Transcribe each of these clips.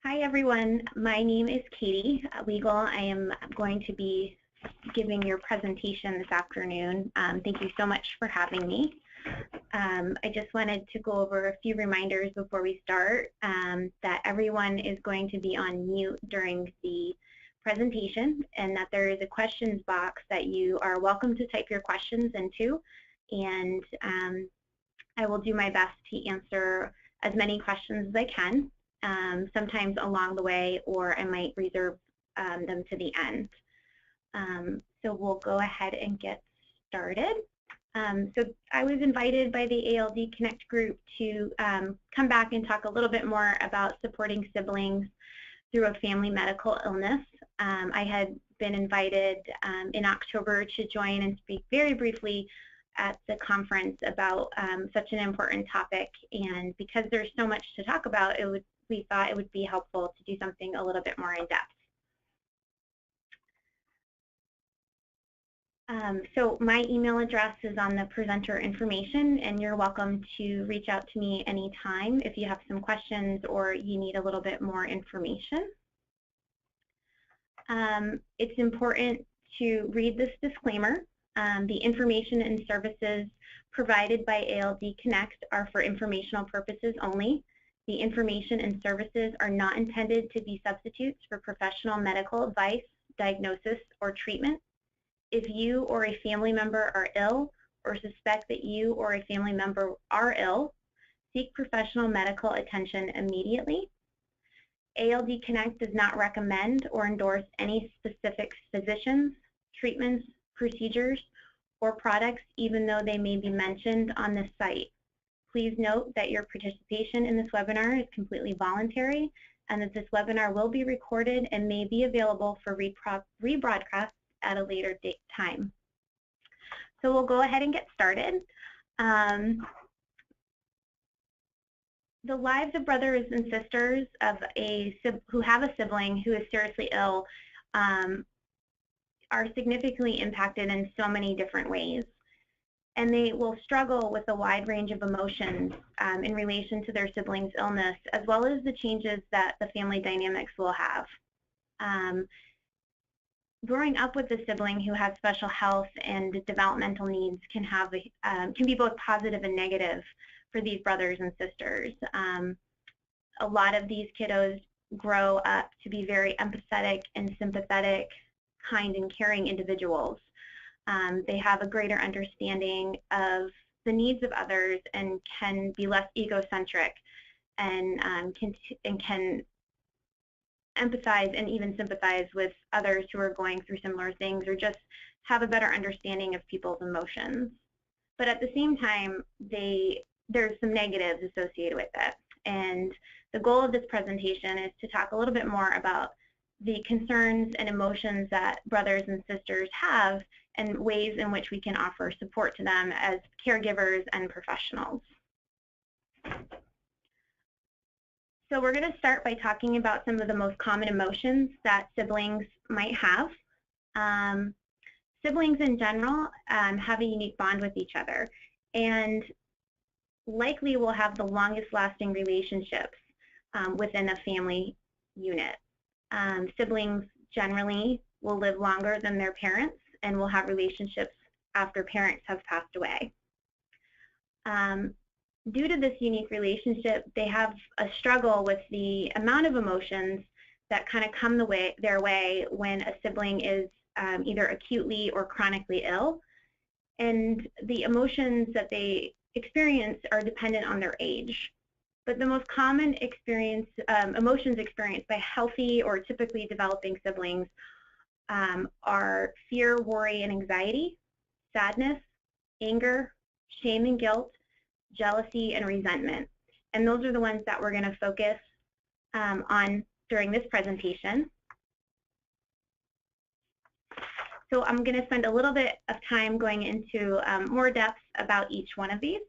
Hi everyone, my name is Katie Weigel. I am going to be giving your presentation this afternoon. Thank you so much for having me. I just wanted to go over a few reminders before we start that everyone is going to be on mute during the presentation and that there is a questions box that you are welcome to type your questions into, and I will do my best to answer as many questions as I can. Sometimes along the way, or I might reserve them to the end. So we'll go ahead and get started. So I was invited by the ALD Connect group to come back and talk a little bit more about supporting siblings through a family medical illness. I had been invited in October to join and speak very briefly at the conference about such an important topic, and because there's so much to talk about, we thought it would be helpful to do something a little bit more in depth. So my email address is on the presenter information, and you're welcome to reach out to me anytime if you have some questions or you need a little bit more information. It's important to read this disclaimer. The information and services provided by ALD Connect are for informational purposes only. The information and services are not intended to be substitutes for professional medical advice, diagnosis, or treatment. If you or a family member are ill or suspect that you or a family member are ill, seek professional medical attention immediately. ALD Connect does not recommend or endorse any specific physicians, treatments, procedures, or products, even though they may be mentioned on this site. Please note that your participation in this webinar is completely voluntary, and that this webinar will be recorded and may be available for rebroadcast at a later time. So we'll go ahead and get started. The lives of brothers and sisters of who have a sibling who is seriously ill are significantly impacted in so many different ways. And they will struggle with a wide range of emotions in relation to their sibling's illness, as well as the changes that the family dynamics will have. Growing up with a sibling who has special health and developmental needs can be both positive and negative for these brothers and sisters. A lot of these kiddos grow up to be very empathetic and sympathetic, kind and caring individuals. They have a greater understanding of the needs of others and can be less egocentric and can empathize and even sympathize with others who are going through similar things, or just have a better understanding of people's emotions. But at the same time, there's some negatives associated with it. And the goal of this presentation is to talk a little bit more about the concerns and emotions that brothers and sisters have and ways in which we can offer support to them as caregivers and professionals. So we're going to start by talking about some of the most common emotions that siblings might have. Siblings in general have a unique bond with each other, and likely will have the longest lasting relationships within a family unit. Siblings generally will live longer than their parents and will have relationships after parents have passed away. Due to this unique relationship, they have a struggle with the amount of emotions that kind of come their way when a sibling is either acutely or chronically ill. And the emotions that they experience are dependent on their age. But the most common emotions experienced by healthy or typically developing siblings are fear, worry, and anxiety, sadness, anger, shame and guilt, jealousy, and resentment. And those are the ones that we're going to focus on during this presentation. So I'm going to spend a little bit of time going into more depth about each one of these.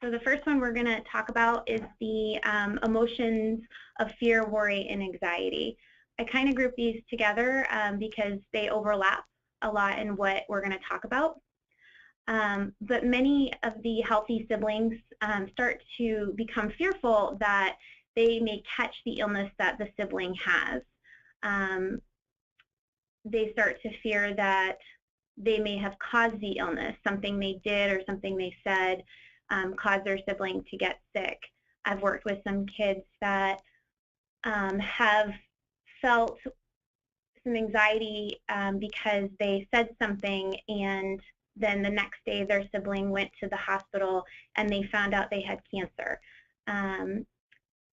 So the first one we're going to talk about is the emotions of fear, worry, and anxiety. I kind of group these together because they overlap a lot in what we're going to talk about. But many of the healthy siblings start to become fearful that they may catch the illness that the sibling has. They start to fear that they may have caused the illness, something they did or something they said caused their sibling to get sick. I've worked with some kids that have felt some anxiety because they said something, and then the next day their sibling went to the hospital and they found out they had cancer.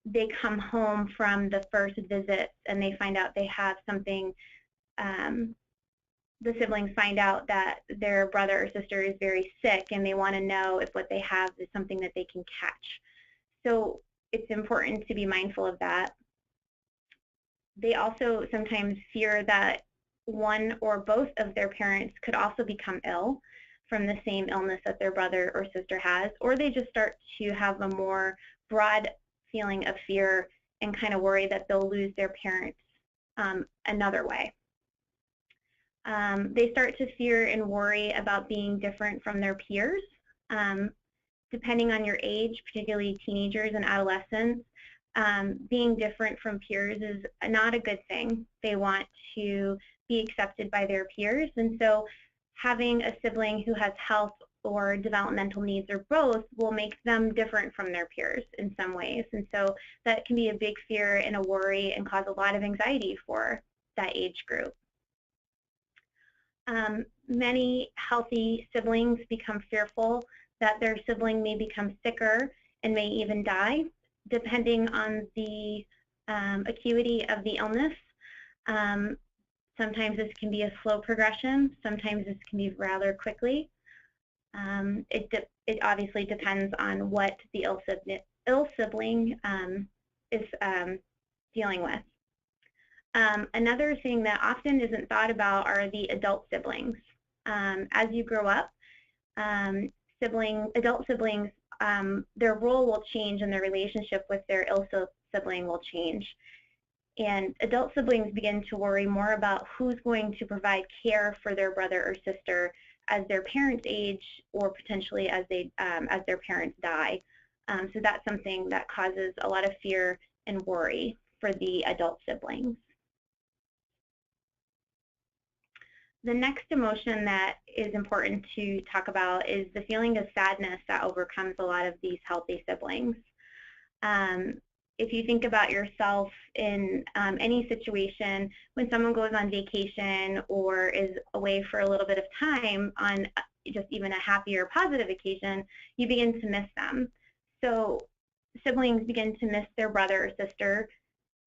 They come home from the first visit and they find out they have something. The siblings find out that their brother or sister is very sick, and they want to know if what they have is something that they can catch. So it's important to be mindful of that. They also sometimes fear that one or both of their parents could also become ill from the same illness that their brother or sister has, or they just start to have a more broad feeling of fear and kind of worry that they'll lose their parents another way. They start to fear and worry about being different from their peers. Depending on your age, particularly teenagers and adolescents, being different from peers is not a good thing. They want to be accepted by their peers, and so having a sibling who has health or developmental needs or both will make them different from their peers in some ways. And so that can be a big fear and a worry and cause a lot of anxiety for that age group. Many healthy siblings become fearful that their sibling may become sicker and may even die, depending on the acuity of the illness. Sometimes this can be a slow progression. Sometimes this can be rather quickly. It obviously depends on what the ill sibling is dealing with. Another thing that often isn't thought about are the adult siblings. As you grow up, adult siblings, their role will change and their relationship with their ill sibling will change. And adult siblings begin to worry more about who's going to provide care for their brother or sister as their parents age, or potentially as their parents die. So that's something that causes a lot of fear and worry for the adult siblings. The next emotion that is important to talk about is the feeling of sadness that overcomes a lot of these healthy siblings. If you think about yourself in any situation, when someone goes on vacation or is away for a little bit of time on just even a happy or positive occasion, you begin to miss them. So siblings begin to miss their brother or sister,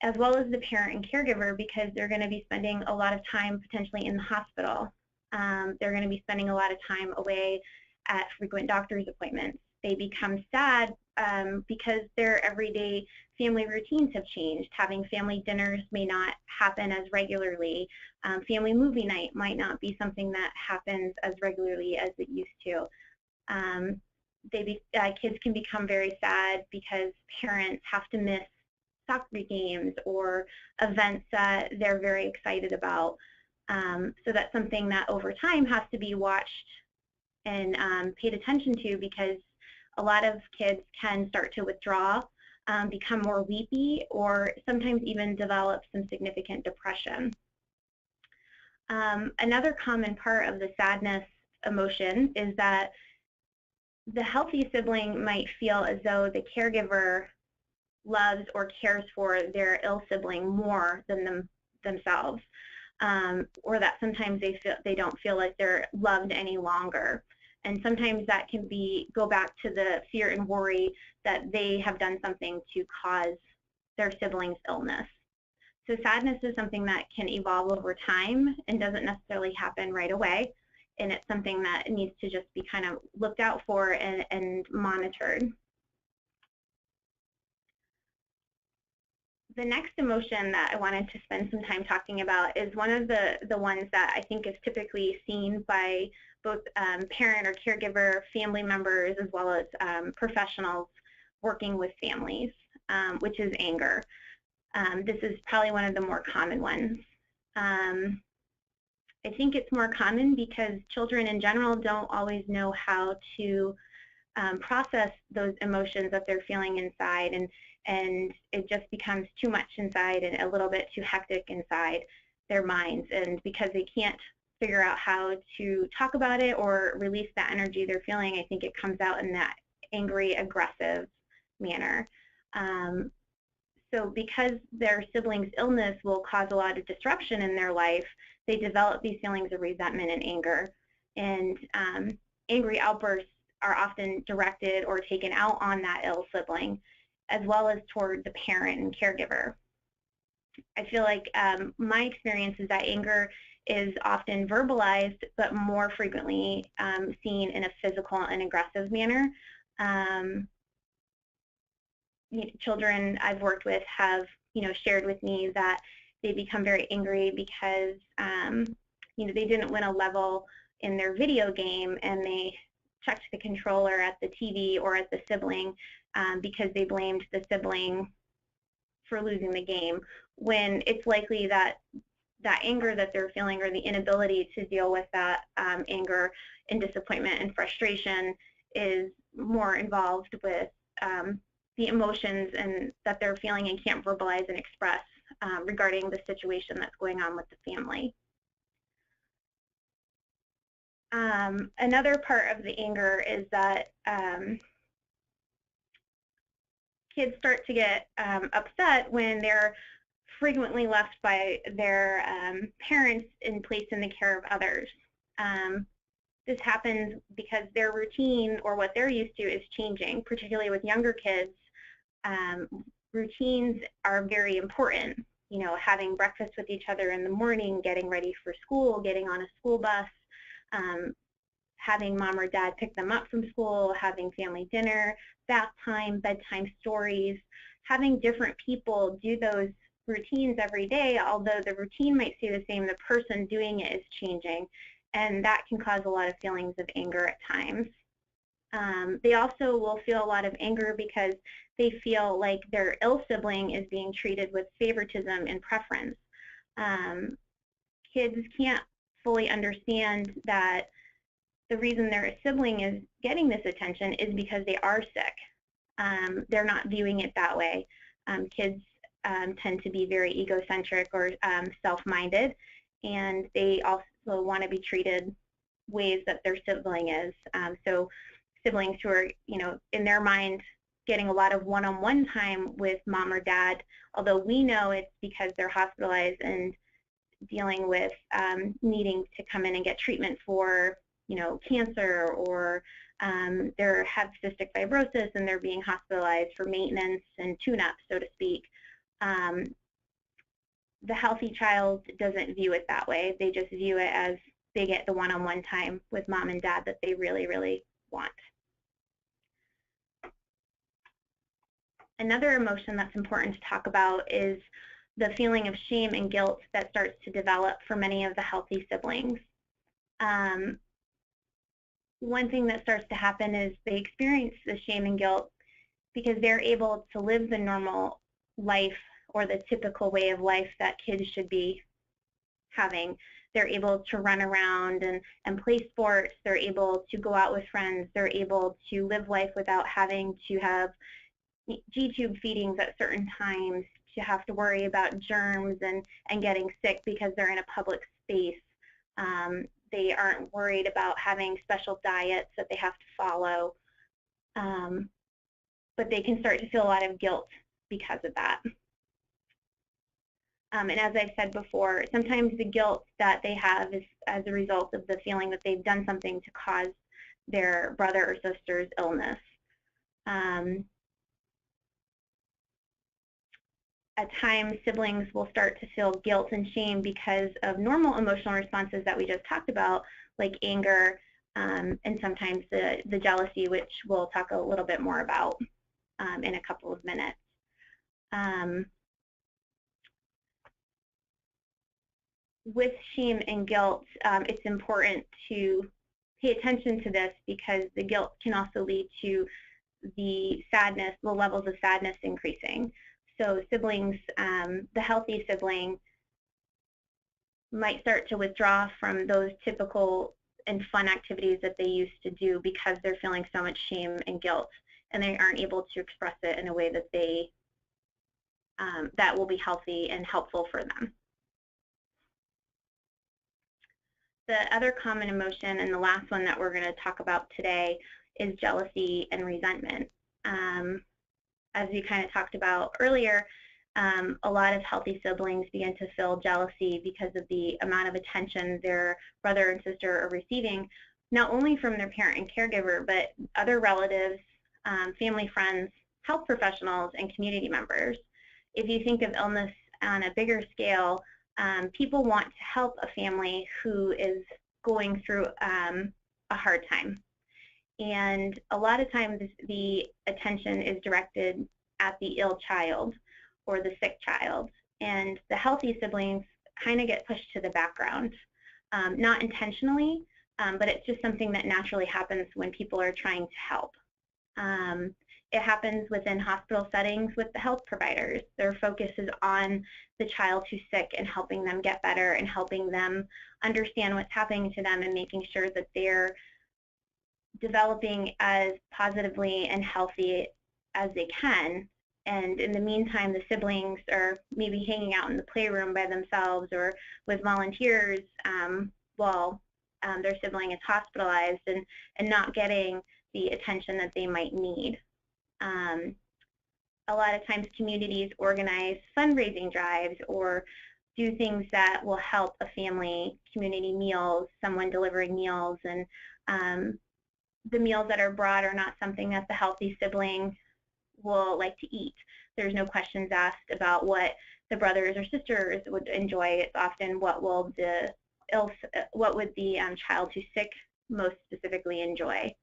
as well as the parent and caregiver, because they're going to be spending a lot of time potentially in the hospital. They're going to be spending a lot of time away at frequent doctor's appointments. They become sad because their everyday family routines have changed. Having family dinners may not happen as regularly. Family movie night might not be something that happens as regularly as it used to. Kids can become very sad because parents have to miss soccer games or events that they're very excited about. So that's something that over time has to be watched and paid attention to, because a lot of kids can start to withdraw, become more weepy, or sometimes even develop some significant depression. Another common part of the sadness emotion is that the healthy sibling might feel as though the caregiver loves or cares for their ill sibling more than themselves, or that sometimes they don't feel like they're loved any longer. And sometimes that can go back to the fear and worry that they have done something to cause their sibling's illness. So sadness is something that can evolve over time and doesn't necessarily happen right away. And it's something that needs to just be kind of looked out for and monitored. The next emotion that I wanted to spend some time talking about is one of the ones that I think is typically seen by both parent or caregiver, family members, as well as professionals working with families, which is anger. This is probably one of the more common ones. I think it's more common because children in general don't always know how to process those emotions that they're feeling inside, and it just becomes too much inside and a little bit too hectic inside their minds. And because they can't figure out how to talk about it or release that energy they're feeling, I think it comes out in that angry, aggressive manner. So because their sibling's illness will cause a lot of disruption in their life, they develop these feelings of resentment and anger. And angry outbursts are often directed or taken out on that ill sibling, as well as toward the parent and caregiver. I feel like my experience is that anger is often verbalized, but more frequently seen in a physical and aggressive manner. Children I've worked with have, shared with me that they become very angry because, they didn't win a level in their video game, and they checked the controller at the TV or at the sibling because they blamed the sibling for losing the game, when it's likely that that anger that they're feeling, or the inability to deal with that anger and disappointment and frustration, is more involved with the emotions and that they're feeling and can't verbalize and express regarding the situation that's going on with the family. Another part of the anger is that kids start to get upset when they're frequently left by their parents and placed in the care of others. This happens because their routine, or what they're used to, is changing, particularly with younger kids. Routines are very important. Having breakfast with each other in the morning, getting ready for school, getting on a school bus, having mom or dad pick them up from school, having family dinner, bath time, bedtime stories, having different people do those routines every day. Although the routine might stay the same, the person doing it is changing, and that can cause a lot of feelings of anger at times. They also will feel a lot of anger because they feel like their ill sibling is being treated with favoritism and preference. Kids can't fully understand that the reason their sibling is getting this attention is because they are sick. They're not viewing it that way. Kids tend to be very egocentric or self-minded, and they also want to be treated ways that their sibling is. So siblings who are, in their mind, getting a lot of one-on-one time with mom or dad, although we know it's because they're hospitalized and dealing with needing to come in and get treatment for, cancer, or they have cystic fibrosis and they're being hospitalized for maintenance and tune-up, so to speak. The healthy child doesn't view it that way. They just view it as they get the one-on-one time with mom and dad that they really, really want. Another emotion that's important to talk about is the feeling of shame and guilt that starts to develop for many of the healthy siblings. One thing that starts to happen is they experience the shame and guilt because they're able to live the normal life, or the typical way of life that kids should be having. They're able to run around and play sports. They're able to go out with friends. They're able to live life without having to have G-tube feedings at certain times, to have to worry about germs and getting sick because they're in a public space. They aren't worried about having special diets that they have to follow, but they can start to feel a lot of guilt because of that. And as I've said before, sometimes the guilt that they have is as a result of the feeling that they've done something to cause their brother or sister's illness. At times, siblings will start to feel guilt and shame because of normal emotional responses that we just talked about, like anger, and sometimes the jealousy, which we'll talk a little bit more about in a couple of minutes. With shame and guilt, it's important to pay attention to this because the guilt can also lead to the sadness, the levels of sadness increasing. So siblings, the healthy sibling might start to withdraw from those typical and fun activities that they used to do because they're feeling so much shame and guilt, and they aren't able to express it in a way that they that will be healthy and helpful for them. The other common emotion, and the last one that we're going to talk about today, is jealousy and resentment. As we kind of talked about earlier, a lot of healthy siblings begin to feel jealousy because of the amount of attention their brother and sister are receiving, not only from their parent and caregiver, but other relatives, family, friends, health professionals, and community members. If you think of illness on a bigger scale, people want to help a family who is going through a hard time. And a lot of times the attention is directed at the ill child or the sick child. And the healthy siblings kind of get pushed to the background. Not intentionally, but it's just something that naturally happens when people are trying to help. It happens within hospital settings with the health providers. Their focus is on the child who's sick and helping them get better and helping them understand what's happening to them and making sure that they're developing as positively and healthy as they can. And in the meantime, the siblings are maybe hanging out in the playroom by themselves or with volunteers while their sibling is hospitalized and not getting the attention that they might need. A lot of times communities organize fundraising drives or do things that will help a family, community meals, someone delivering meals, and the meals that are brought are not something that the healthy sibling will like to eat. There's no questions asked about what the brothers or sisters would enjoy. It's often what would the child who's sick most specifically enjoy.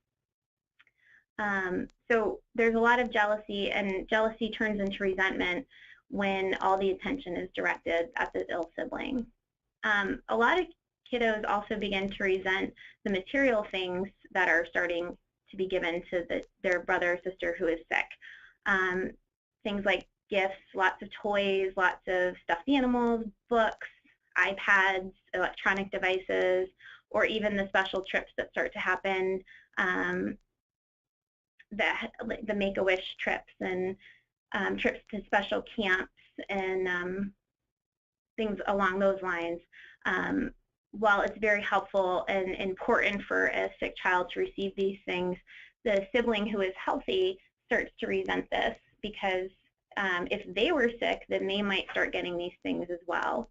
So there's a lot of jealousy, and jealousy turns into resentment when all the attention is directed at the ill sibling. A lot of kiddos also begin to resent the material things that are starting to be given to their brother or sister who is sick. Things like gifts, lots of toys, lots of stuffed animals, books, iPads, electronic devices, or even the special trips that start to happen, the Make-A-Wish trips and trips to special camps and things along those lines. While it's very helpful and important for a sick child to receive these things, the sibling who is healthy starts to resent this because if they were sick, then they might start getting these things as well.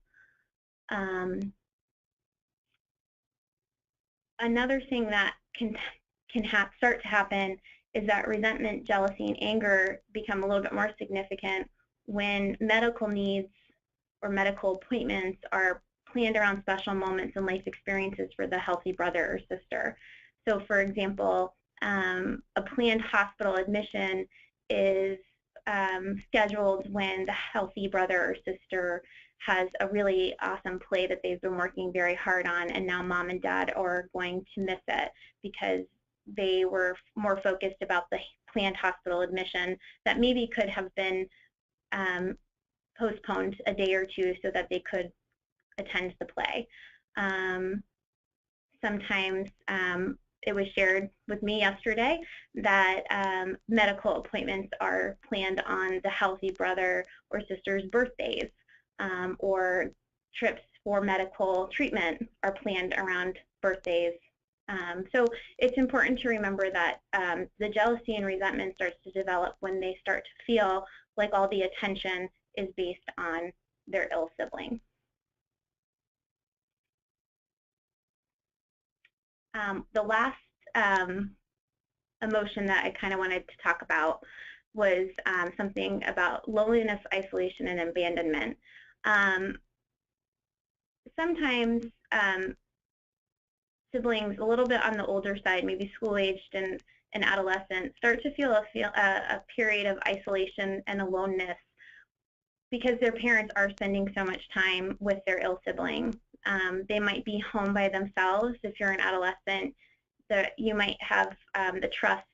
Another thing that can start to happen is that resentment, jealousy, and anger become a little bit more significant when medical needs or medical appointments are planned around special moments and life experiences for the healthy brother or sister. So for example, a planned hospital admission is scheduled when the healthy brother or sister has a really awesome play that they've been working very hard on, and now mom and dad are going to miss it because they were more focused about the planned hospital admission that maybe could have been postponed a day or two so that they could attend the play. Sometimes it was shared with me yesterday that medical appointments are planned on the healthy brother or sister's birthdays, or trips for medical treatment are planned around birthdays. So it's important to remember that the jealousy and resentment starts to develop when they start to feel like all the attention is based on their ill sibling. The last emotion that I kind of wanted to talk about was something about loneliness, isolation, and abandonment. Sometimes siblings a little bit on the older side, maybe school-aged and adolescent, start to feel a period of isolation and aloneness because their parents are spending so much time with their ill sibling. They might be home by themselves. If you're an adolescent, you might have the trust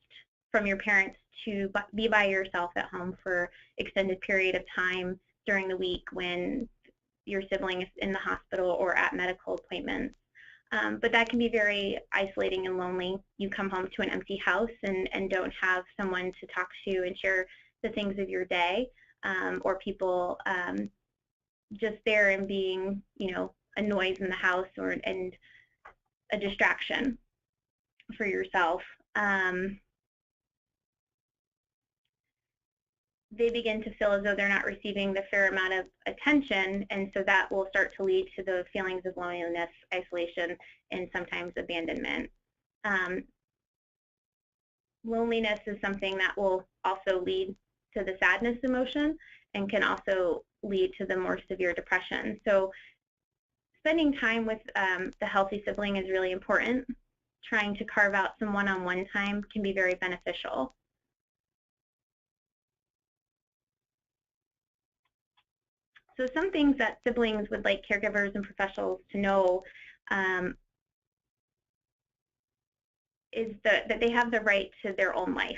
from your parents to be by yourself at home for extended period of time during the week when your sibling is in the hospital or at medical appointments. But that can be very isolating and lonely. You come home to an empty house and don't have someone to talk to and share the things of your day, or people just there and being, a noise in the house and a distraction for yourself. They begin to feel as though they're not receiving the fair amount of attention, and so that will start to lead to the feelings of loneliness, isolation, and sometimes abandonment. Loneliness is something that will also lead to the sadness emotion and can also lead to the more severe depression. So spending time with the healthy sibling is really important. Trying to carve out some one-on-one time can be very beneficial. So some things that siblings would like caregivers and professionals to know is that they have the right to their own life.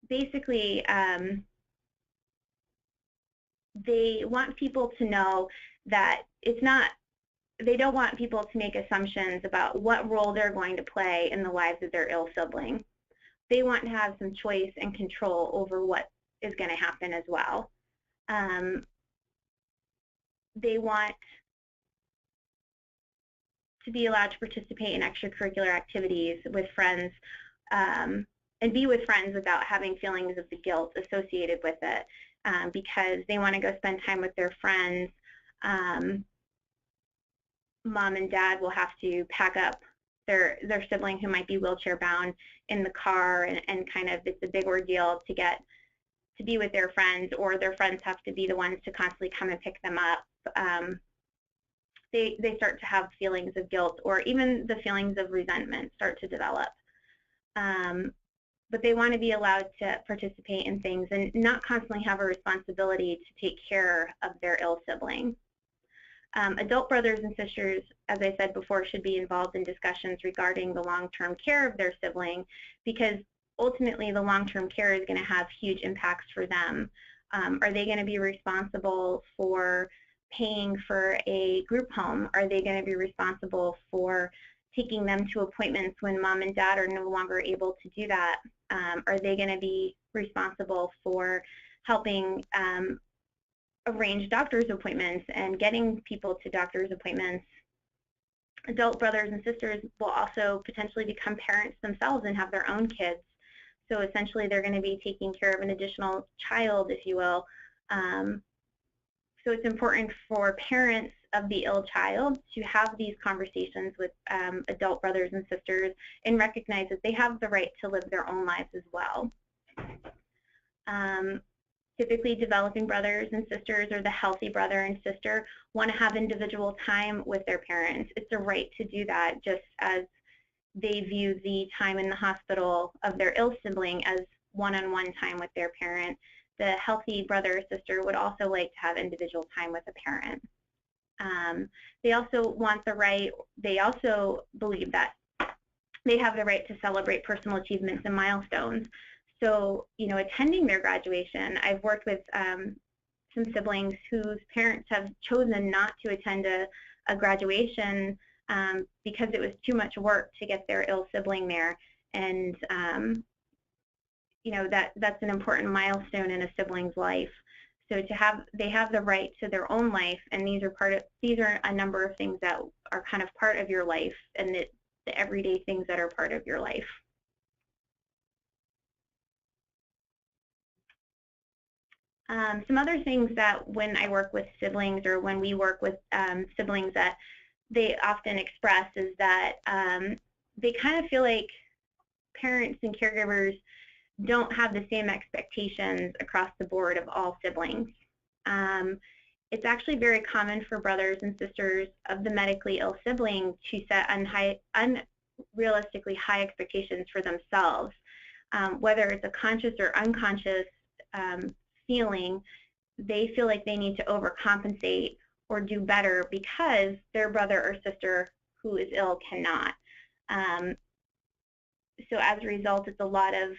Basically, they want people to know that they don't want people to make assumptions about what role they're going to play in the lives of their ill sibling. They want to have some choice and control over what is going to happen as well. They want to be allowed to participate in extracurricular activities with friends and be with friends without having feelings of the guilt associated with it, because they want to go spend time with their friends. Mom and dad will have to pack up their sibling who might be wheelchair bound in the car, and kind of it's a big ordeal to get to be with their friends, or their friends have to be the ones to constantly come and pick them up. They start to have feelings of guilt, or even the feelings of resentment start to develop. But they want to be allowed to participate in things and not constantly have a responsibility to take care of their ill sibling. Adult brothers and sisters, as I said before, should be involved in discussions regarding the long-term care of their sibling, because ultimately the long-term care is going to have huge impacts for them. Are they going to be responsible for paying for a group home? Are they going to be responsible for taking them to appointments when mom and dad are no longer able to do that? Are they going to be responsible for helping arrange doctor's appointments and getting people to doctor's appointments? Adult brothers and sisters will also potentially become parents themselves and have their own kids. So essentially they're going to be taking care of an additional child, if you will. So it's important for parents of the ill child to have these conversations with adult brothers and sisters and recognize that they have the right to live their own lives as well. Typically, developing brothers and sisters, or the healthy brother and sister, want to have individual time with their parents. It's a right to do that, just as they view the time in the hospital of their ill sibling as one-on-one time with their parent. The healthy brother or sister would also like to have individual time with a parent. They also want the right, they also believe that they have the right to celebrate personal achievements and milestones. So, attending their graduation, I've worked with some siblings whose parents have chosen not to attend a graduation because it was too much work to get their ill sibling there. And, that's an important milestone in a sibling's life. So they have the right to their own life, and these are a number of things that are kind of part of your life, and the everyday things that are part of your life. Some other things that when I work with siblings, or when we work with siblings, that they often express is that they kind of feel like parents and caregivers don't have the same expectations across the board of all siblings. It's actually very common for brothers and sisters of the medically ill sibling to set unrealistically high expectations for themselves, whether it's a conscious or unconscious feeling. They feel like they need to overcompensate or do better because their brother or sister who is ill cannot. So as a result, it's a lot of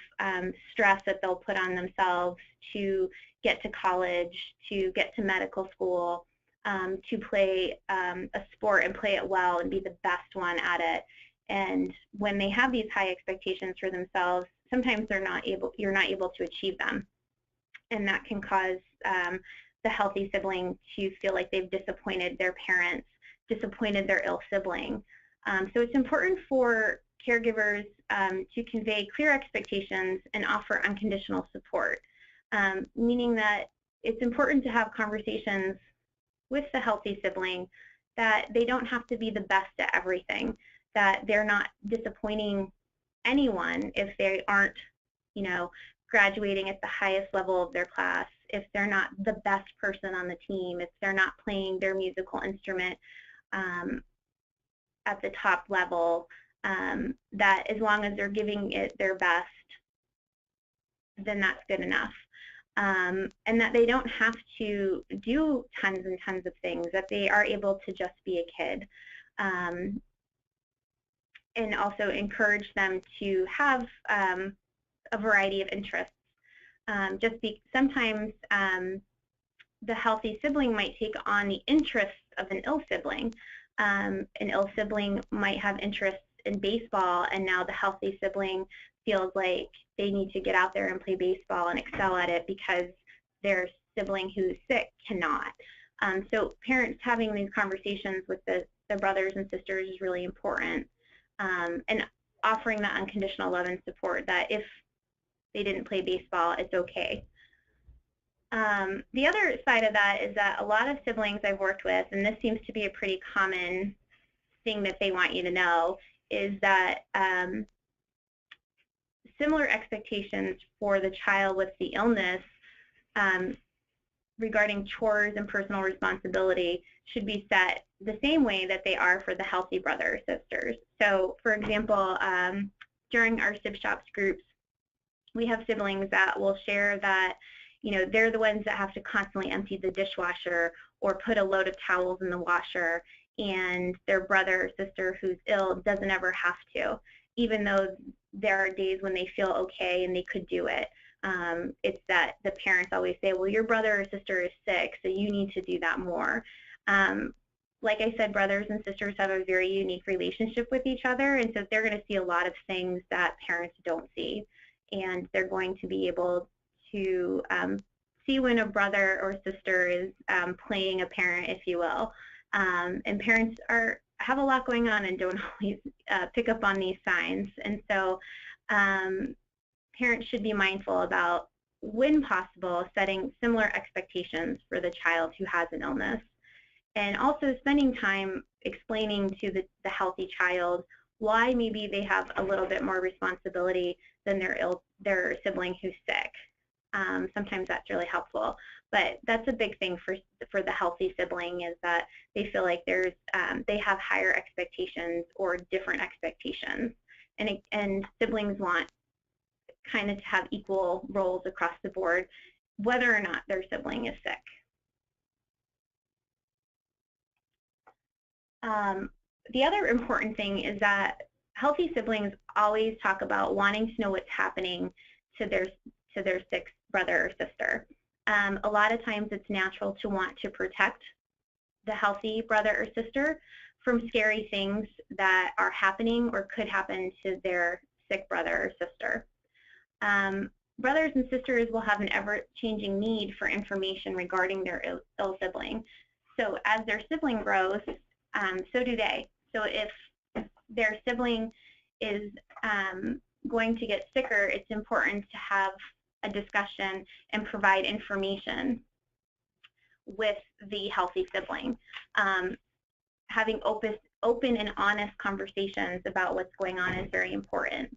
stress that they'll put on themselves to get to college, to get to medical school, to play a sport and play it well and be the best one at it. And when they have these high expectations for themselves, sometimes you're not able to achieve them. And that can cause the healthy sibling to feel like they've disappointed their parents, disappointed their ill sibling. So it's important for caregivers to convey clear expectations and offer unconditional support, meaning that it's important to have conversations with the healthy sibling that they don't have to be the best at everything, that they're not disappointing anyone if they aren't, graduating at the highest level of their class, if they're not the best person on the team, if they're not playing their musical instrument at the top level, that as long as they're giving it their best, then that's good enough. And that they don't have to do tons and tons of things, that they are able to just be a kid. And also encourage them to have a variety of interests. Sometimes the healthy sibling might take on the interests of an ill sibling. An ill sibling might have interests in baseball, and now the healthy sibling feels like they need to get out there and play baseball and excel at it because their sibling who's sick cannot. So parents having these conversations with the brothers and sisters is really important, and offering that unconditional love and support that if they didn't play baseball, it's okay. The other side of that is that a lot of siblings I've worked with, and this seems to be a pretty common thing that they want you to know, is that similar expectations for the child with the illness regarding chores and personal responsibility should be set the same way that they are for the healthy brother or sisters. So, for example, during our sib shops groups, we have siblings that will share that, they're the ones that have to constantly empty the dishwasher or put a load of towels in the washer, and their brother or sister who's ill doesn't ever have to, even though there are days when they feel okay and they could do it. It's that the parents always say, well, your brother or sister is sick, so you need to do that more. Like I said, brothers and sisters have a very unique relationship with each other, and so they're going to see a lot of things that parents don't see. And they're going to be able to see when a brother or sister is playing a parent, if you will. And parents have a lot going on and don't always pick up on these signs. And so parents should be mindful about, when possible, setting similar expectations for the child who has an illness. And also spending time explaining to the healthy child why maybe they have a little bit more responsibility than their sibling who's sick. Sometimes that's really helpful, but that's a big thing for the healthy sibling, is that they feel like they have higher expectations or different expectations, and siblings want kind of to have equal roles across the board, whether or not their sibling is sick. The other important thing is that healthy siblings always talk about wanting to know what's happening to their sick brother or sister. A lot of times it's natural to want to protect the healthy brother or sister from scary things that are happening or could happen to their sick brother or sister. Brothers and sisters will have an ever-changing need for information regarding their ill sibling. So as their sibling grows, so do they. So if their sibling is going to get sicker, it's important to have a discussion and provide information with the healthy sibling. Having open and honest conversations about what's going on is very important.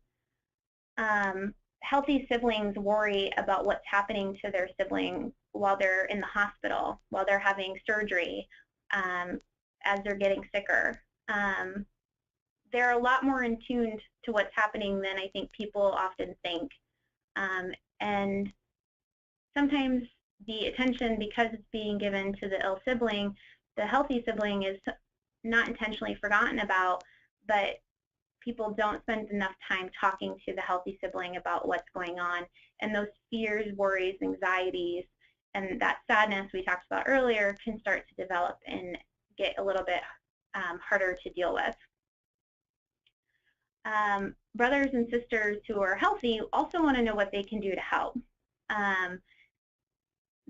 Healthy siblings worry about what's happening to their sibling while they're in the hospital, while they're having surgery, as they're getting sicker. They're a lot more in tune to what's happening than I think people often think. And sometimes the attention, because it's being given to the ill sibling, the healthy sibling is not intentionally forgotten about, but people don't spend enough time talking to the healthy sibling about what's going on. And those fears, worries, anxieties, and that sadness we talked about earlier can start to develop and get a little bit harder to deal with. Brothers and sisters who are healthy also want to know what they can do to help.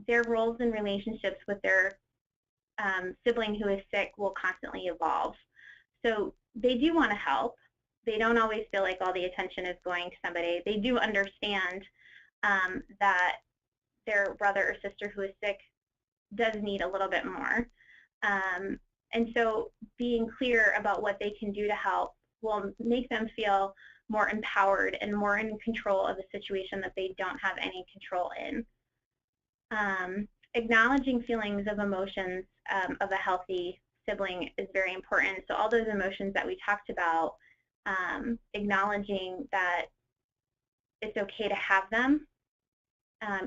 Their roles and relationships with their sibling who is sick will constantly evolve. So they do want to help. They don't always feel like all the attention is going to somebody. They do understand that their brother or sister who is sick does need a little bit more. And so being clear about what they can do to help will make them feel more empowered and more in control of a situation that they don't have any control in. Acknowledging feelings of emotions of a healthy sibling is very important. So all those emotions that we talked about, acknowledging that it's okay to have them.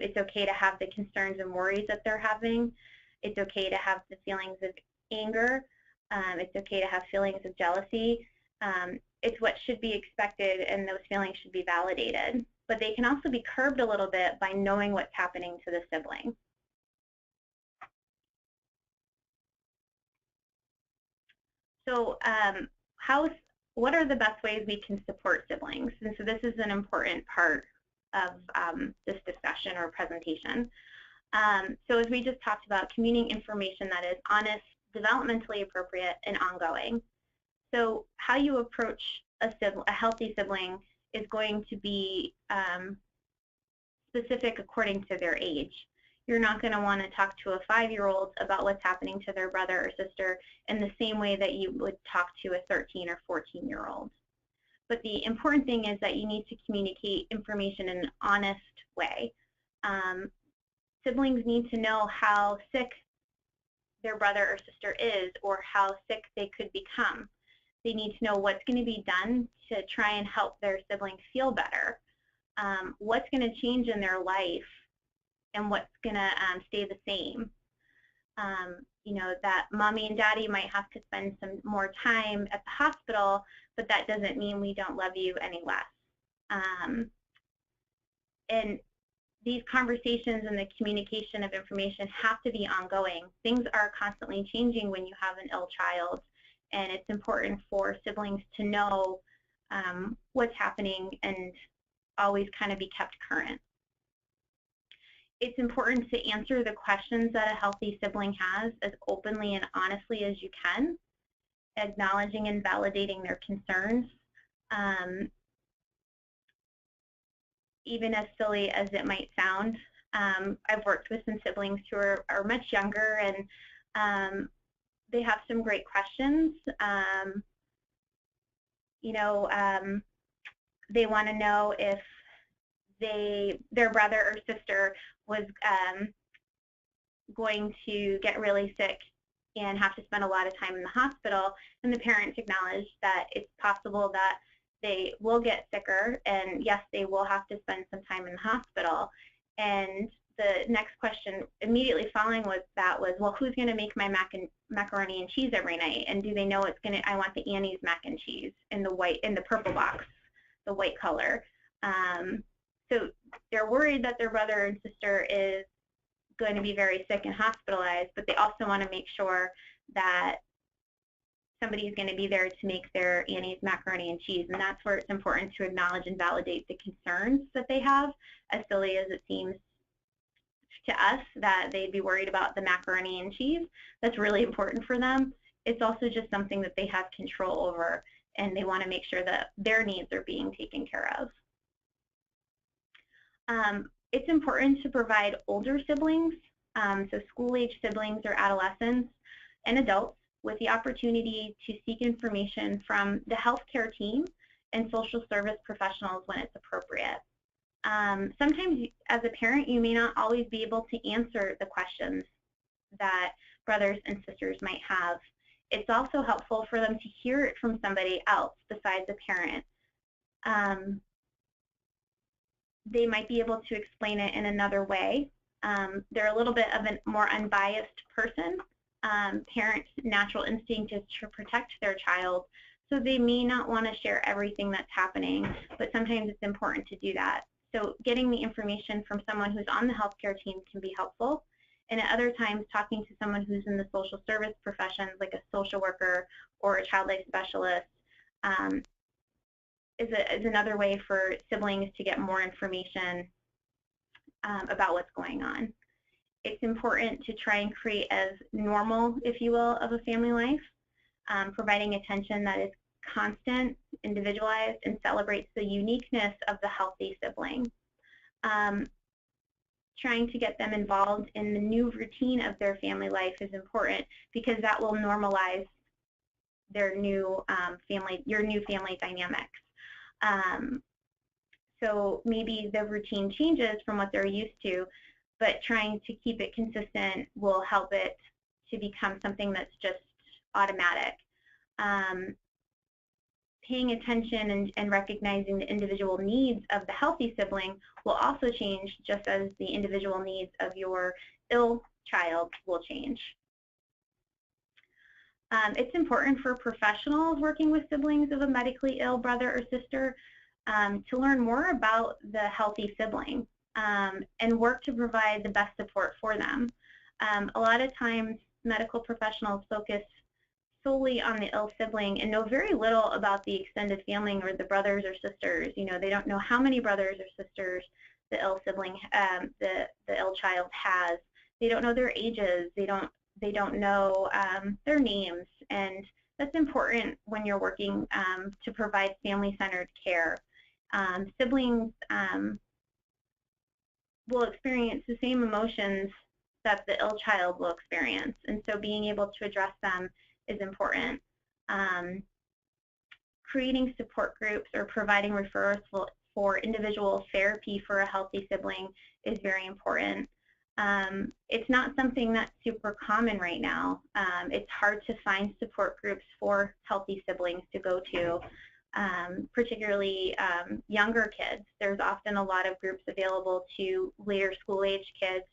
It's okay to have the concerns and worries that they're having. It's okay to have the feelings of anger. It's okay to have feelings of jealousy. It's what should be expected, and those feelings should be validated. But they can also be curbed a little bit by knowing what's happening to the sibling. So what are the best ways we can support siblings? And so this is an important part of this discussion or presentation. So as we just talked about, communicating information that is honest, developmentally appropriate, and ongoing. So how you approach a healthy sibling is going to be specific according to their age. You're not going to want to talk to a 5-year-old about what's happening to their brother or sister in the same way that you would talk to a 13 or 14-year-old. But the important thing is that you need to communicate information in an honest way. Siblings need to know how sick their brother or sister is or how sick they could become. They need to know what's going to be done to try and help their sibling feel better, what's going to change in their life, and what's going to stay the same. You know, that mommy and daddy might have to spend some more time at the hospital, but that doesn't mean we don't love you any less. And these conversations and the communication of information have to be ongoing. Things are constantly changing when you have an ill child, and it's important for siblings to know what's happening and always kind of be kept current. It's important to answer the questions that a healthy sibling has as openly and honestly as you can, acknowledging and validating their concerns. Even as silly as it might sound, I've worked with some siblings who are much younger, and they have some great questions. You know, they want to know if their brother or sister was going to get really sick and have to spend a lot of time in the hospital, and the parents acknowledge that it's possible that they will get sicker, and yes, they will have to spend some time in the hospital. And the next question immediately following with that was, well, who's going to make my macaroni and cheese every night? And do they know it's going to? I want the Annie's mac and cheese in the purple box, the white color. So they're worried that their brother and sister is going to be very sick and hospitalized, but they also want to make sure that somebody is going to be there to make their Annie's macaroni and cheese, and that's where it's important to acknowledge and validate the concerns that they have, as silly as it seems to us that they'd be worried about the macaroni and cheese. That's really important for them. It's also just something that they have control over, and they want to make sure that their needs are being taken care of. It's important to provide older siblings, so school-age siblings or adolescents and adults, with the opportunity to seek information from the healthcare team and social service professionals when it's appropriate. Sometimes as a parent, you may not always be able to answer the questions that brothers and sisters might have. It's also helpful for them to hear it from somebody else besides a parent. They might be able to explain it in another way. They're a little bit of a more unbiased person. Parents' natural instinct is to protect their child, so they may not want to share everything that's happening, but sometimes it's important to do that. So getting the information from someone who's on the healthcare team can be helpful, And at other times, talking to someone who's in the social service professions, like a social worker or a child life specialist, is another way for siblings to get more information about what's going on. It's important to try and create as normal, if you will, of a family life, providing attention that is constant, individualized, and celebrates the uniqueness of the healthy sibling. Trying to get them involved in the new routine of their family life is important because that will normalize their new your new family dynamics. So maybe the routine changes from what they're used to, but trying to keep it consistent will help it to become something that's just automatic. Paying attention and recognizing the individual needs of the healthy sibling will also change, just as the individual needs of your ill child will change. It's important for professionals working with siblings of a medically ill brother or sister to learn more about the healthy sibling and work to provide the best support for them. A lot of times, medical professionals focus solely on the ill sibling and know very little about the extended family or the brothers or sisters. You know, they don't know how many brothers or sisters the ill sibling, the ill child has. They don't know their ages. They don't know their names, and that's important when you're working to provide family-centered care. Siblings will experience the same emotions that the ill child will experience, and so being able to address them is important. Creating support groups or providing referrals for individual therapy for a healthy sibling is very important. It's not something that's super common right now. It's hard to find support groups for healthy siblings to go to, particularly younger kids. There's often a lot of groups available to later school age kids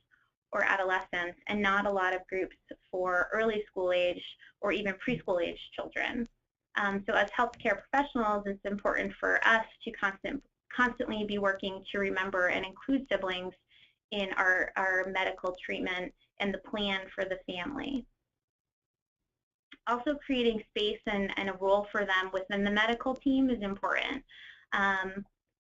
or adolescents, and not a lot of groups for early school age or even preschool age children. So as healthcare professionals, it's important for us to constantly be working to remember and include siblings in our medical treatment and the plan for the family. Also, creating space and a role for them within the medical team is important.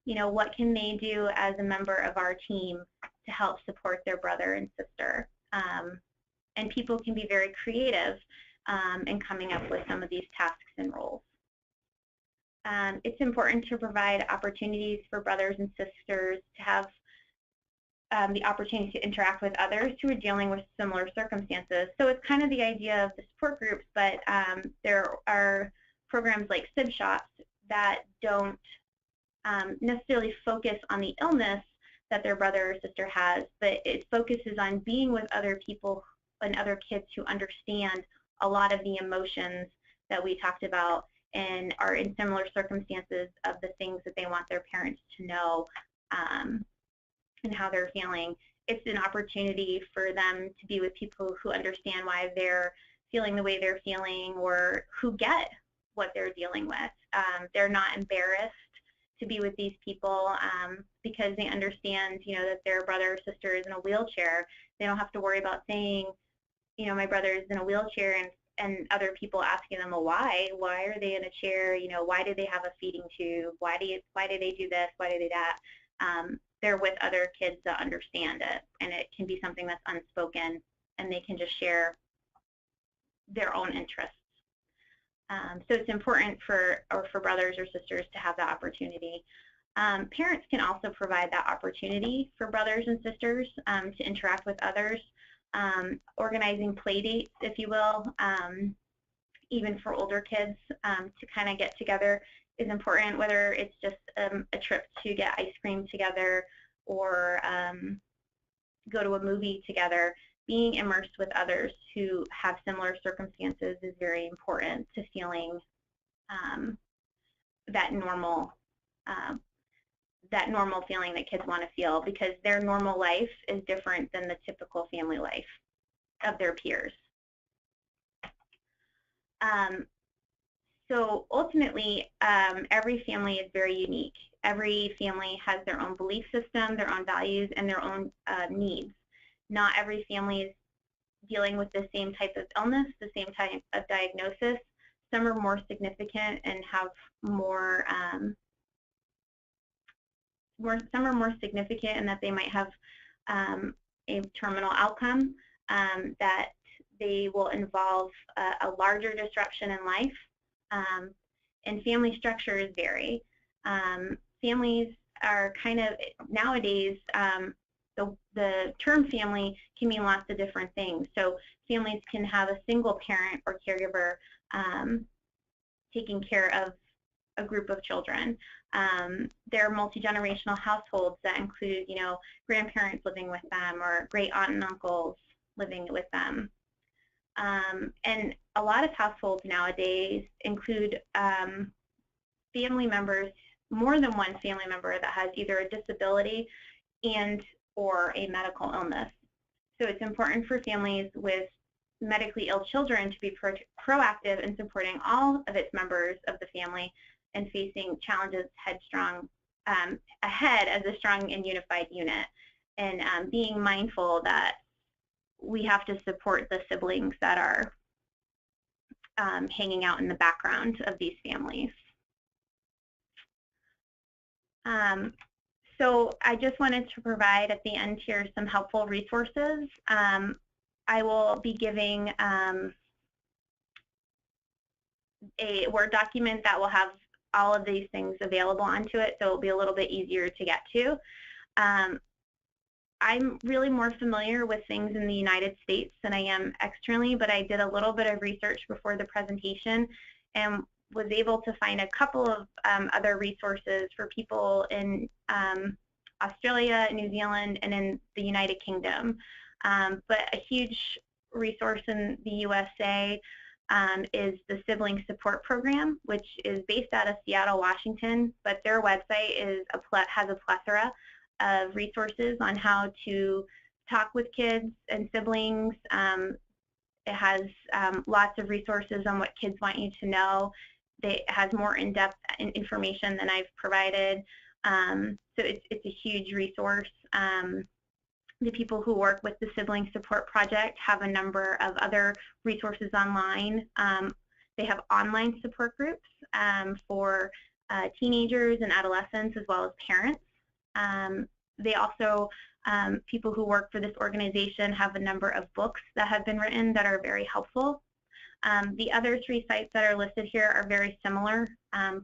You know, what can they do as a member of our team to help support their brother and sister? And people can be very creative in coming up with some of these tasks and roles. It's important to provide opportunities for brothers and sisters to have the opportunity to interact with others who are dealing with similar circumstances. So it's kind of the idea of the support groups, but there are programs like SIB shops that don't necessarily focus on the illness that their brother or sister has, but it focuses on being with other people and other kids who understand a lot of the emotions that we talked about and are in similar circumstances of the things that they want their parents to know and how they're feeling. It's an opportunity for them to be with people who understand why they're feeling the way they're feeling or who get what they're dealing with. They're not embarrassed to be with these people because they understand, you know, that their brother or sister is in a wheelchair. They don't have to worry about saying, you know, my brother is in a wheelchair and other people asking them, well, why are they in a chair? You know, why do they have a feeding tube? Why do they do this? Why do they that? They're with other kids that understand it, and it can be something that's unspoken, and they can just share their own interests. So it's important for brothers or sisters to have that opportunity. Parents can also provide that opportunity for brothers and sisters to interact with others, organizing play dates, if you will, even for older kids to kind of get together is important, whether it's just a trip to get ice cream together or go to a movie together. Being immersed with others who have similar circumstances is very important to feeling that normal feeling that kids want to feel, because their normal life is different than the typical family life of their peers. So ultimately, every family is very unique. Every family has their own belief system, their own values, and their own needs. Not every family dealing with the same type of illness, the same type of diagnosis. Some are more significant and have more, some are more significant in that they might have a terminal outcome, that they will involve a larger disruption in life, and family structures vary. Families are kind of, nowadays, the term family can mean lots of different things. So families can have a single parent or caregiver taking care of a group of children. There are multi-generational households that include, you know, grandparents living with them or great aunt and uncles living with them. And a lot of households nowadays include family members, more than one family member that has either a disability and or a medical illness. So it's important for families with medically ill children to be proactive in supporting all of its members of the family and facing challenges ahead as a strong and unified unit, and being mindful that we have to support the siblings that are hanging out in the background of these families. So I just wanted to provide at the end here some helpful resources. I will be giving a Word document that will have all of these things available onto it, so it'll be a little bit easier to get to. I'm really more familiar with things in the United States than I am externally, but I did a little bit of research before the presentation and was able to find a couple of other resources for people in Australia, New Zealand, and in the United Kingdom. But a huge resource in the USA is the Sibling Support Program, which is based out of Seattle, Washington, but their website has a plethora of resources on how to talk with kids and siblings. It has lots of resources on what kids want you to know. It has more in-depth information than I've provided. So it's a huge resource. The people who work with the Sibling Support Project have a number of other resources online. They have online support groups for teenagers and adolescents as well as parents. They also, people who work for this organization have a number of books that have been written that are very helpful. The other 3 sites that are listed here are very similar to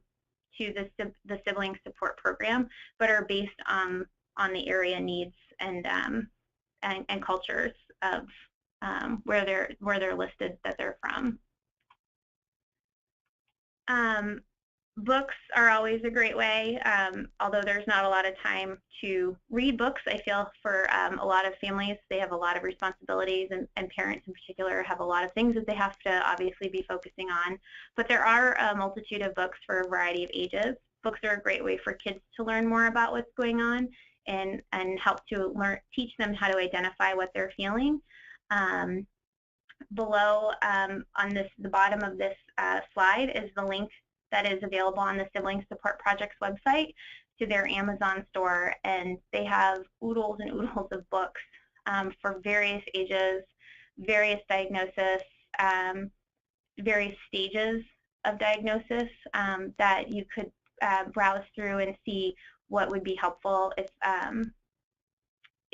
the Sibling Support Program, but are based on the area needs and cultures of where they're listed that they're from. Books are always a great way, although there's not a lot of time to read books. I feel for a lot of families, they have a lot of responsibilities, and parents in particular have a lot of things that they have to obviously be focusing on. But there are a multitude of books for a variety of ages. Books are a great way for kids to learn more about what's going on and help to teach them how to identify what they're feeling. Below on the bottom of this slide is the link that is available on the Sibling Support Project's website to their Amazon store, and they have oodles and oodles of books for various ages, various diagnosis, various stages of diagnosis that you could browse through and see what would be helpful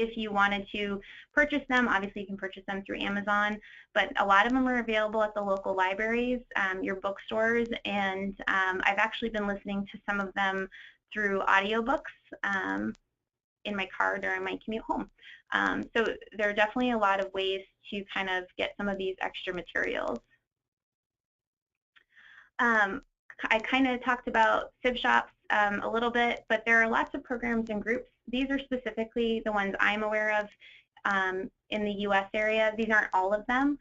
if you wanted to purchase them. Obviously, you can purchase them through Amazon, but a lot of them are available at the local libraries, your bookstores, and I've actually been listening to some of them through audiobooks in my car during my commute home. So there are definitely a lot of ways to kind of get some of these extra materials. I kind of talked about SIB shops a little bit, but there are lots of programs and groups. These are specifically the ones I'm aware of in the U.S. area. These aren't all of them.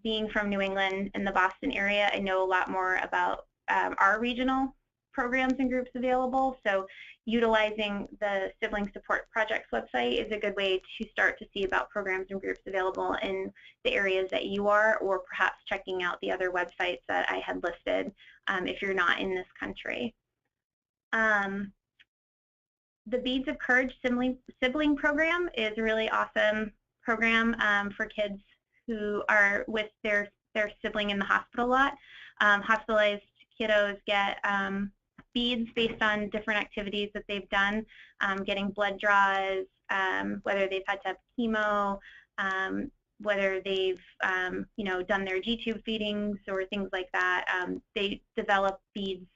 Being from New England and the Boston area, I know a lot more about our regional programs and groups available. So utilizing the Sibling Support Project's website is a good way to start to see about programs and groups available in the areas that you are, or perhaps checking out the other websites that I had listed if you're not in this country. The Beads of Courage Sibling Program is a really awesome program for kids who are with their sibling in the hospital a lot. Hospitalized kiddos get beads based on different activities that they've done, getting blood draws, whether they've had to have chemo, whether they've done their G-tube feedings or things like that. They develop beads,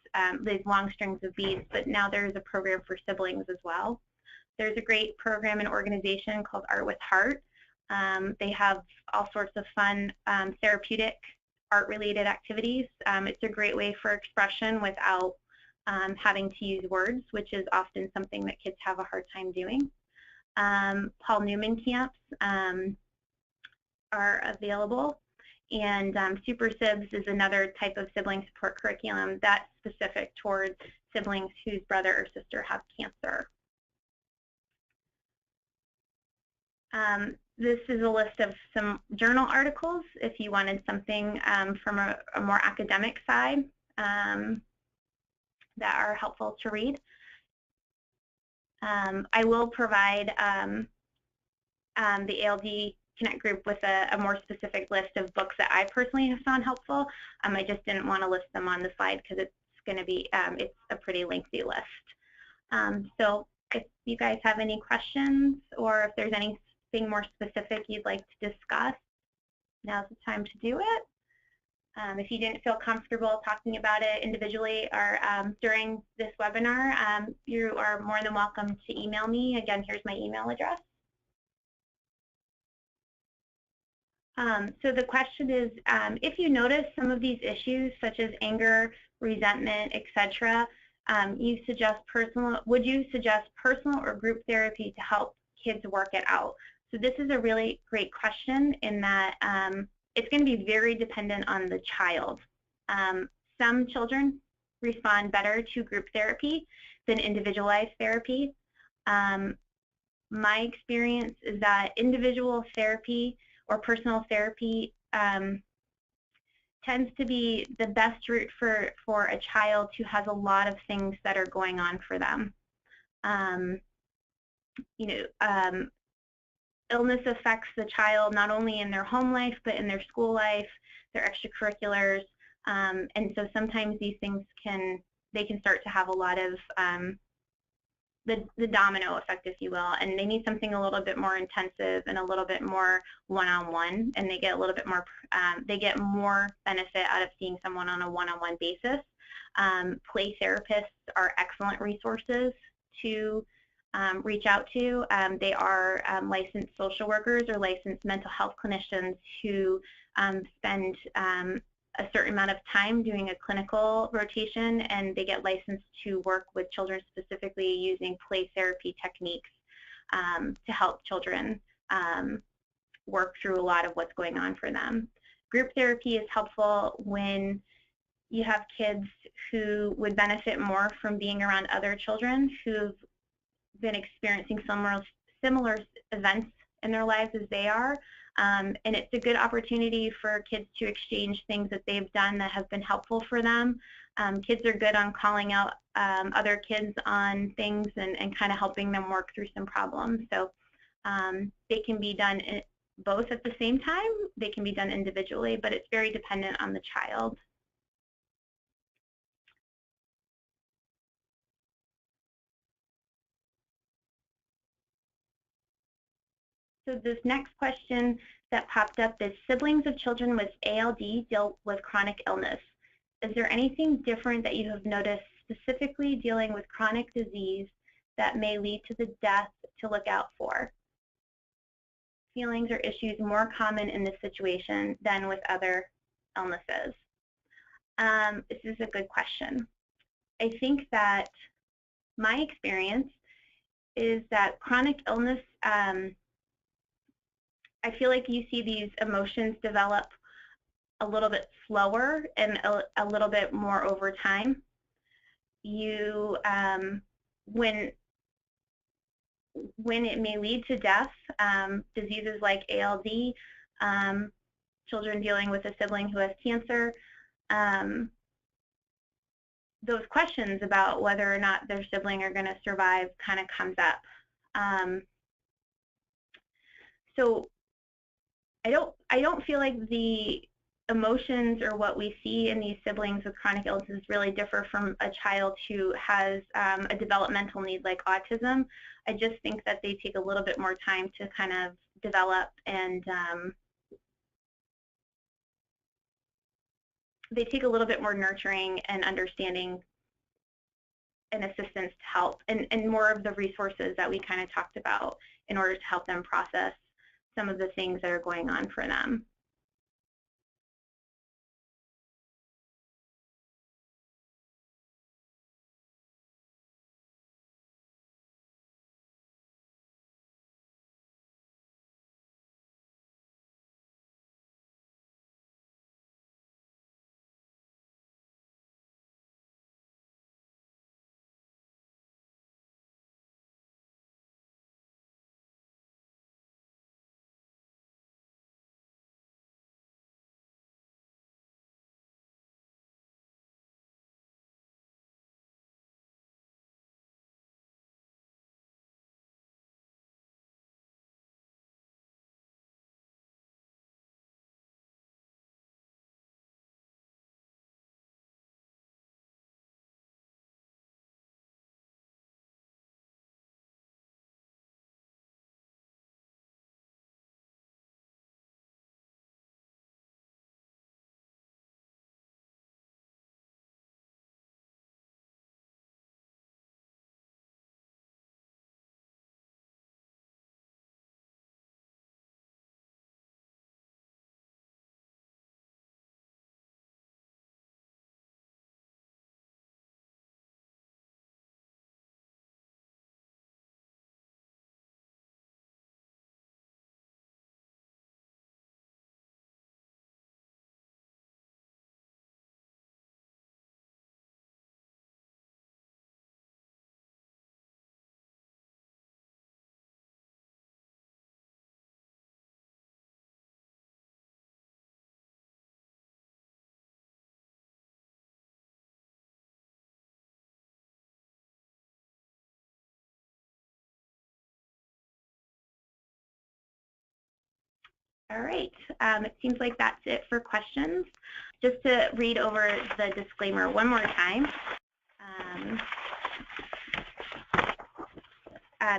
these long strings of beads, but now there's a program for siblings as well. There's a great program and organization called Art with Heart. They have all sorts of fun therapeutic art-related activities. It's a great way for expression without having to use words, which is often something that kids have a hard time doing. Paul Newman camps are available, and Super Sibs is another type of sibling support curriculum that's specific towards siblings whose brother or sister have cancer. This is a list of some journal articles if you wanted something from a more academic side that are helpful to read. I will provide the ALD Connect group with a more specific list of books that I personally have found helpful. I just didn't want to list them on the slide because it's going to be, it's a pretty lengthy list. So if you guys have any questions or if there's anything more specific you'd like to discuss, now's the time to do it. If you didn't feel comfortable talking about it individually or during this webinar, you are more than welcome to email me. Again, here's my email address. So the question is, if you notice some of these issues, such as anger, resentment, etc., would you suggest personal or group therapy to help kids work it out? So this is a really great question in that it's going to be very dependent on the child. Some children respond better to group therapy than individualized therapy. My experience is that individual therapy or personal therapy tends to be the best route for a child who has a lot of things that are going on for them. Illness affects the child not only in their home life, but in their school life, their extracurriculars, and so sometimes these things can start to have a lot of the domino effect, if you will, and they need something a little bit more intensive and a little bit more one-on-one, and they get a little bit more, they get more benefit out of seeing someone on a one-on-one basis. Play therapists are excellent resources to reach out to. They are licensed social workers or licensed mental health clinicians who spend a certain amount of time doing a clinical rotation, and they get licensed to work with children specifically using play therapy techniques to help children work through a lot of what's going on for them. Group therapy is helpful when you have kids who would benefit more from being around other children who've been experiencing similar events in their lives as they are, and it's a good opportunity for kids to exchange things that they've done that have been helpful for them. Kids are good on calling out other kids on things and kind of helping them work through some problems. So they can be done both at the same time. They can be done individually, but it's very dependent on the child. So this next question that popped up is, siblings of children with ALD deal with chronic illness. Is there anything different that you have noticed specifically dealing with chronic disease that may lead to the death to look out for? Feelings or issues more common in this situation than with other illnesses? This is a good question. I think that my experience is that chronic illness, I feel like you see these emotions develop a little bit slower and a little bit more over time. You, when it may lead to death, diseases like ALD, children dealing with a sibling who has cancer, those questions about whether or not their sibling are going to survive kind of comes up. So I don't feel like the emotions or what we see in these siblings with chronic illnesses really differ from a child who has a developmental need like autism. I just think that they take a little bit more time to kind of develop, and they take a little bit more nurturing and understanding and assistance to help, and more of the resources that we kind of talked about in order to help them process some of the things that are going on for them. All right, it seems like that's it for questions. Just to read over the disclaimer one more time.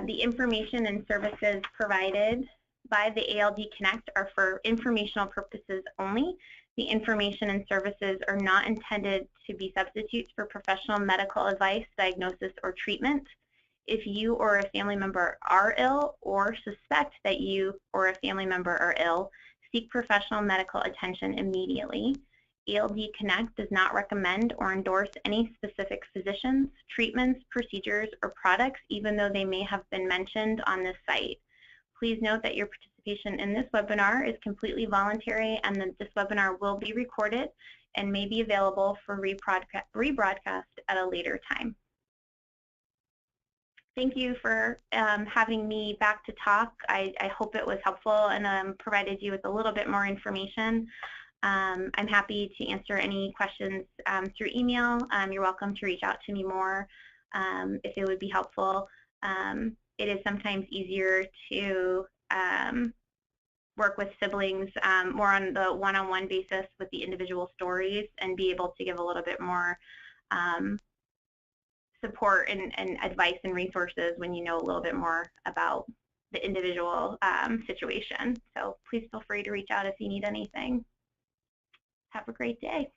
The information and services provided by the ALD Connect are for informational purposes only. The information and services are not intended to be substitutes for professional medical advice, diagnosis, or treatment. If you or a family member are ill or suspect that you or a family member are ill, seek professional medical attention immediately. ALD Connect does not recommend or endorse any specific physicians, treatments, procedures, or products, even though they may have been mentioned on this site. Please note that your participation in this webinar is completely voluntary, and that this webinar will be recorded and may be available for rebroadcast at a later time. Thank you for having me back to talk. I hope it was helpful and provided you with a little bit more information. I'm happy to answer any questions through email. You're welcome to reach out to me more if it would be helpful. It is sometimes easier to work with siblings more on the one-on-one basis with the individual stories and be able to give a little bit more support and advice and resources when you know a little bit more about the individual situation. So please feel free to reach out if you need anything. Have a great day.